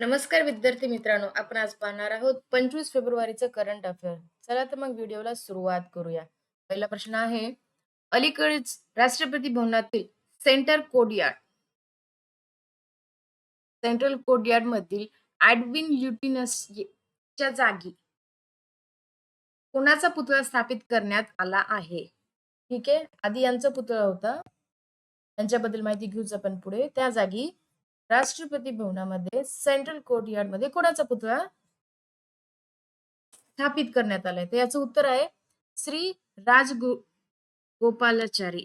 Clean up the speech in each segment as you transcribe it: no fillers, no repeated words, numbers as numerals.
नमस्कार विद्यार्थी मित्रांनो, आपण आज पाहणार आहोत 25 फेब्रुवारीचं करंट अफेअर. चला तर मग व्हिडिओला सुरुवात करूया. पहिला प्रश्न आहे, अलीकडेच राष्ट्रपती भवनातील सेंटर कोर्टयार्ड सेंट्रल कोर्टयार्ड मधील एडविन च्या जागी कोणाचा पुतळा स्थापित करण्यात आला आहे? ठीक आहे, आधी यांचा पुतळा होता, त्यांच्याबद्दल माहिती घेऊच आपण पुढे. त्या जागी राष्ट्रपती भवनामध्ये सेंट्रल कोर्टयार्ड मध्ये कोणाचा पुतळा स्थापित करण्यात आलाय? तर याचं उत्तर आहे श्री गोपालाचारी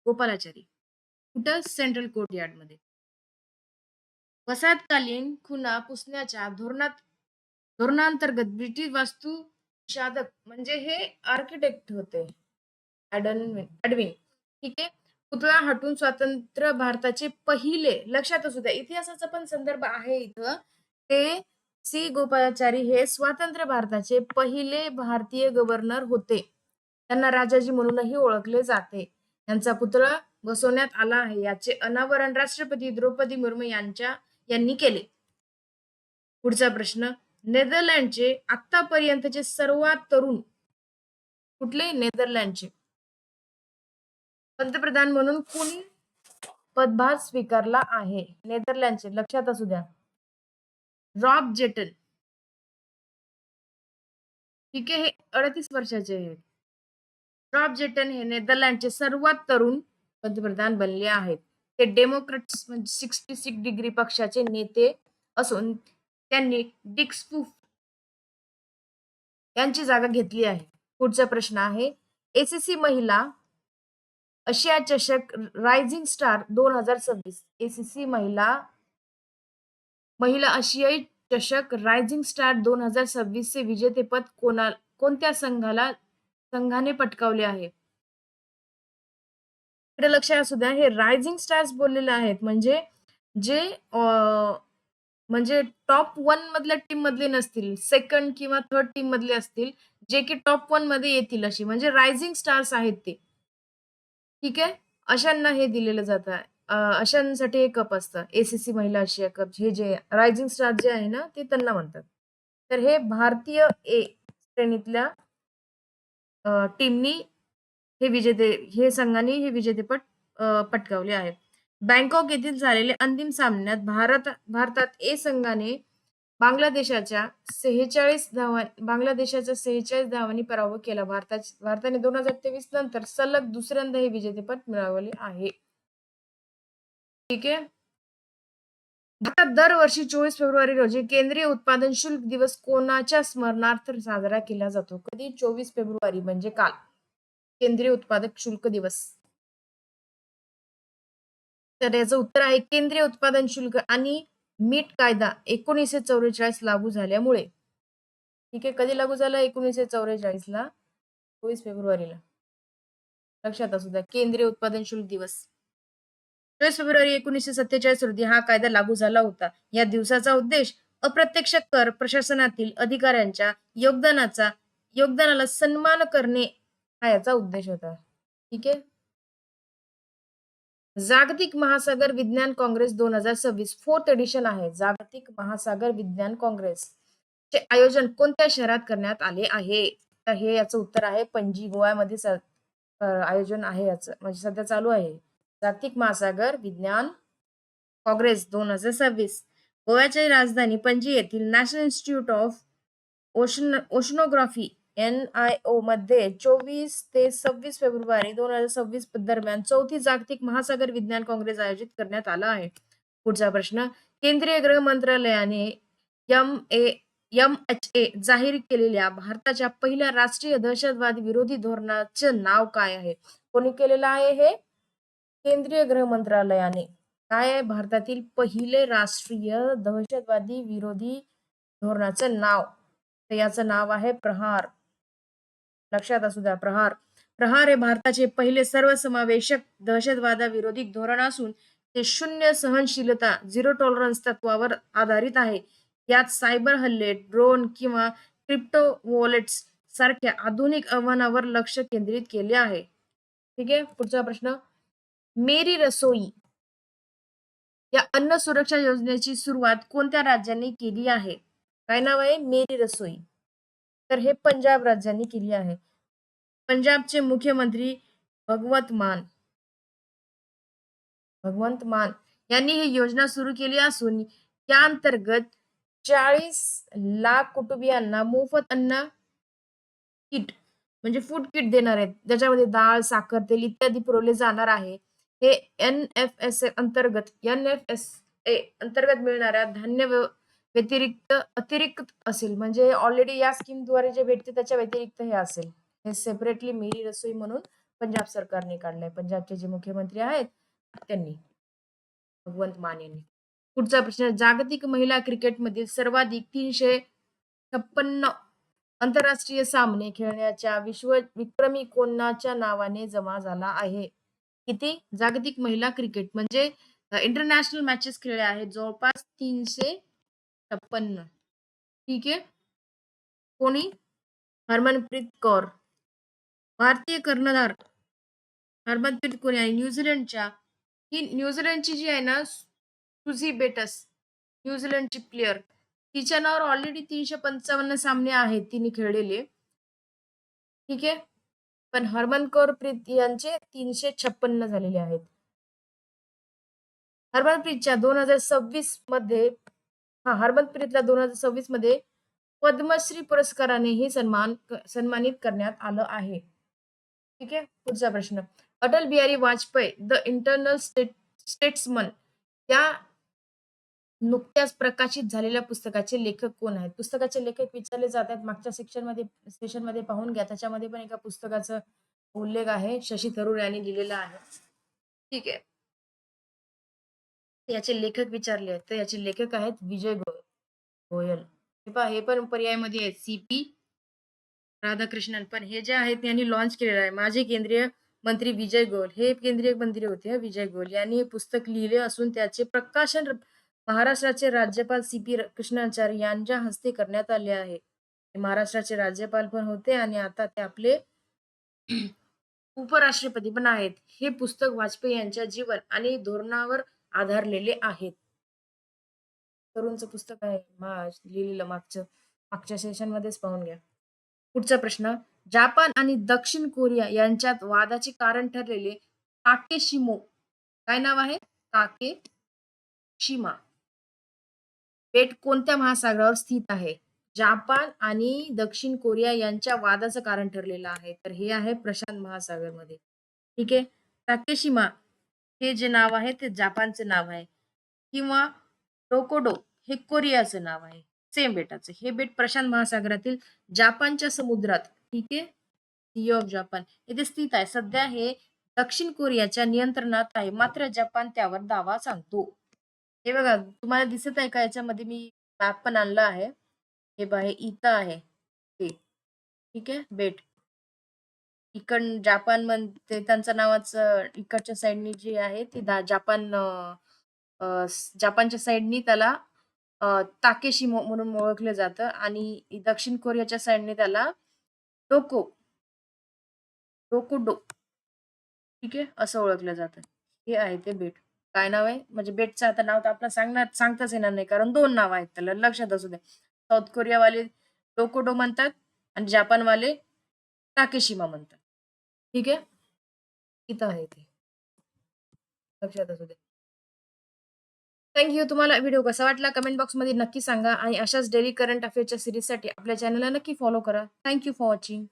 गोपालाचारी. कुठं? सेंट्रल कोर्टयार्ड मध्ये. वसाहतकालीन खुणा पुसण्याच्या धोरणांतर्गत ब्रिटिश वास्तुशास्त्रज्ञ म्हणजे हे आर्किटेक्ट होते एडविन. ठीक आहे. पुतळा हटून स्वतंत्र भारताचे पहिले, लक्षात असू द्या इतिहासाचा पण संदर्भ आहे इथं, ते सी गोपालाचारी हे स्वतंत्र भारताचे पहिले भारतीय गव्हर्नर होते. त्यांना राजाजी म्हणूनही ओळखले जाते. त्यांचा पुतळा बसवण्यात आला आहे. याचे अनावरण राष्ट्रपती द्रौपदी मुर्मू यांनी केले. पुढचा प्रश्न, नेदरलँडचे आतापर्यंतचे सर्वात तरुण कुठले? नेदरलँडचे पंतप्रधान म्हणून कोणी पदभार स्वीकारला आहे? नेदरलँडचे, लक्षात असू द्या, रॉब जेटन. ठीक आहे, हे 38 वर्षाचे आहेत. रॉब जेटन हे नेदरलँडचे सर्वात तरुण पंतप्रधान बनले आहेत. ते डेमोक्रॅट्स म्हणजे 66 डिग्री पक्षाचे नेते असून त्यांनी डिक स्पूफ यांची जागा घेतली आहे. पुढचा प्रश्न आहे, एसीसी महिला आशिया चषक रायझिंग स्टार 2026 एसीसी महिला आशियाई चषक रायझिंग स्टार 2026 चे विजेतेपद कोणत्या संघाने पटकावले आहे? इकडे लक्ष असू द्या, हे रायझिंग स्टार्स बोललेले आहेत म्हणजे जे म्हणजे टॉप 1 मधल्या टीम मधले नसतील, सेकंड किंवा थर्ड टीम मधले असतील, जे की टॉप 1 मध्ये येतील अशी म्हणजे रायझिंग स्टार्स आहेत ते. ठीक आहे, अशांना हे दिलेलं जातं. अशांसाठी हे कप असतं, एसीसी महिला आशिया कप. हे जे रायझिंग स्टार जे आहे ना, ते त्यांना म्हणतात. तर हे भारतीय ए श्रेणीतल्या टीमनी हे संघाने हे विजेतेपद पटकावले आहेत. बँकॉक येथील झालेल्या अंतिम सामन्यात भारतात ए संघाने बांगलादेशाच्या 46 धावांनी पराभव केला. भारताने 2023 नंतर सलग दुसऱ्यांदा हे विजेतेपद मिळवले आहे. ठीक आहे. भारतात दरवर्षी 24 फेब्रुवारी रोजी केंद्रीय उत्पादन शुल्क दिवस कोणाच्या स्मरणार्थ साजरा केला जातो? कधी? 24 फेब्रुवारी म्हणजे काल, केंद्रीय उत्पादक शुल्क दिवस. तर याचं उत्तर आहे केंद्रीय उत्पादन शुल्क आणि मीठ कायदा 1944 लागू झाल्यामुळे. ठीक आहे, कधी लागू झाला? 1944 ला, 24 फेब्रुवारीला. लक्षात असू द्या, केंद्रीय उत्पादन शुल्क दिवस 24 फेब्रुवारी 1947 रोजी हा कायदा लागू झाला होता. या दिवसाचा उद्देश अप्रत्यक्ष कर प्रशासनातील अधिकाऱ्यांच्या योगदानाला सन्मान करणे हा याचा उद्देश होता. ठीक आहे. जागतिक महासागर विज्ञान काँग्रेस 2026 4th एडिशन आहे. जागतिक महासागर विज्ञान काँग्रेस चे आयोजन कोणत्या शहरात करण्यात आले आहे? तर हे याचं उत्तर आहे पणजी, गोव्यामध्ये आयोजन आहे याचं, म्हणजे सध्या चालू आहे. जागतिक महासागर विज्ञान काँग्रेस 2026 गोव्याची राजधानी पणजी येथील national institute of oceanography NIO मध्ये 24 ते 26 फेब्रुवारी 2026 दरम्यान 4थी जागतिक महासागर विज्ञान काँग्रेस आयोजित करण्यात आला आहे. पुढचा प्रश्न, केंद्रीय गृह मंत्रालयाने MHA जाहीर केलेल्या भारताच्या पहिल्या राष्ट्रीय दहशतवाद विरोधी धोरणाचे नाव काय आहे? कोणी केलेलं आहे हे? केंद्रीय गृह मंत्रालयाने. काय आहे? भारतातील पहिले राष्ट्रीय दहशतवादी विरोधी धोरणाचं नाव. तर याचं नाव आहे प्रहार. लक्षात असू द्या, प्रहार. प्रहार हे भारताचे पहिले सर्वसमावेशक दहशतवादाविरोधी धोरण असून ते शून्य सहनशीलता, झिरो टॉलरन्स तत्वावर आधारित आहे. यात सायबर हल्ले, ड्रोन किंवा क्रिप्टो वॉलेट्स सारख्या आधुनिक आव्हानावर लक्ष केंद्रित केले आहे. ठीक आहे. पुढचा प्रश्न, मेरी रसोई या अन्न सुरक्षा योजनेची सुरुवात कोणत्या राज्यांनी केली आहे? काय नाव आहे? मेरी रसोई. तर हे पंजाब राज्यांनी केली आहे. पंजाबचे मुख्यमंत्री भगवंत मान भगवंत मान यांनी ही योजना सुरू केली असून या अंतर्गत 40 लाख कुटुंबियांना मोफत अन्न किट म्हणजे फूड किट देणार आहेत. ज्याच्यामध्ये डाळ, साखर, तेल इत्यादी पुरवले जाणार आहे. हे एन-एफ-एस-ए अंतर्गत मिळणाऱ्या धान्य अतिरिक्त असेल. म्हणजे ऑलरेडी या स्कीमद्वारे जे भेटते त्याच्या व्यतिरिक्त हे असेल. हे सेपरेटली मेरी रसोई म्हणून पंजाब सरकारने काढलंय. पंजाबचे जे मुख्यमंत्री आहेत त्यांनी, भगवंत मान यांनी. पुढचा प्रश्न, जागतिक महिला क्रिकेटमधील सर्वाधिक 356 आंतरराष्ट्रीय सामने खेळण्याच्या विश्व विक्रमी कोणाच्या नावाने जमा झाला आहे? किती? जागतिक महिला क्रिकेट म्हणजे इंटरनॅशनल मॅचेस खेळल्या आहेत जवळपास 356. ठीक आहे. कोणी? हरमनप्रीत कौर. भारतीय कर्णधार हरमनप्रीत कौर आणि न्यूझीलंडची जी आहे ना सुझी बेटस, न्यूझीलंडची प्लेयर, तिच्या नावावर ऑलरेडी 355 सामने आहेत तिने खेळलेले. ठीक आहे. पण हरमनकौर प्रीत यांचे 356 झालेले आहेत. हरमनप्रीतच्या 2026 मध्ये हरमनप्रीतला 2026 मध्ये पद्मश्री पुरस्कारानेही सन्मानित करण्यात आलं आहे. ठीक आहे. पुढचा प्रश्न, Atal Bihari Vajpayee the internal statesman या नुकत्याच प्रकाशित झालेल्या पुस्तकाचे लेखक कोण आहेत? पुस्तकाचे लेखक विचारले जातात. मागच्या सेशनमध्ये पाहून घ्या. त्याच्यामध्ये पण एका पुस्तकाचा उल्लेख आहे. शशी थरूर यांनी लिहिलेला आहे. ठीक आहे. याचे लेखक विचारले आहेत तर याचे लेखक आहेत विजय गोयल. हे पण पर्यायमध्ये आहेत. सी.पी. राधाकृष्णन. पण हे जे आहेत यांनी लॉन्च केलेलं आहे. माजी केंद्रीय मंत्री विजय गोयल हे केंद्रीय मंत्री होते. विजय गोयल यांनी हे पुस्तक लिहिले असून त्याचे प्रकाशन महाराष्ट्राचे राज्यपाल सी.पी. कृष्णाचार्य यांच्या हस्ते करण्यात आले आहे. ते महाराष्ट्राचे राज्यपाल पण होते आणि आता ते आपले उपराष्ट्रपती पण आहेत. हे पुस्तक वाजपेयी यांच्या जीवन आणि धोरणावर आधारलेले आहेत. तरुणचं पुस्तक आहे लिहिलेलं मागच्या सेशन मध्येच पाहून घ्या. पुढचा प्रश्न, जापान आणि दक्षिण कोरिया यांच्यात वादाचे कारण ठरलेले ताकेशिमो काय नाव आहे? ताकेशिमा बेट कोणत्या महासागरावर स्थित आहे? जापान आणि दक्षिण कोरिया यांच्या वादाचं कारण ठरलेलं आहे. तर हे आहे प्रशांत महासागर मध्ये. ठीक आहे. ताकेशिमा हे जे नाव आहे ते जापानचं नाव आहे किंवा डोकोडो हे कोरियाचं नाव आहे. सेम बेटाचं. हे बेट प्रशांत महासागरातील जापानच्या समुद्रात, ठीक आहे, सी ऑफ जापान येथे स्थित आहे. सध्या हे दक्षिण कोरियाच्या नियंत्रणात आहे. मात्र जपान त्यावर दावा सांगतो. हे बघा तुम्हाला दिसत आहे का? याच्यामध्ये मी मॅप पण आणला आहे. हे बघा हे इथं आहे ते. ठीक आहे. बेट जापान म्हणते त्यांचं नावाचं इकडच्या साईडनी जी आहे ती जापानच्या साईडनी त्याला ताकेशिमो म्हणून ओळखलं जातं आणि दक्षिण कोरियाच्या साईडने त्याला डोकोडो ठीक आहे असं ओळखलं जातं. हे आहे ते बेट. काय नाव आहे? म्हणजे बेटचं आता नाव तर आपल्याला सांगताच येणार नाही कारण 2 नाव आहेत त्याला, लक्षात असू द्या. साऊथ कोरियावाले डोकोडो म्हणतात आणि जापानवाले ताकेशिमा म्हणतात. ठीक आहे. इथं आहे ते, लक्षात असू द्या. थँक तुम्हाला व्हिडिओ कसा वाटला कमेंट बॉक्समध्ये नक्की सांगा आणि अशाच डेली करंट अफेअर्सच्या सिरीजसाठी आपल्या चॅनलला नक्की फॉलो करा. Thank for watching.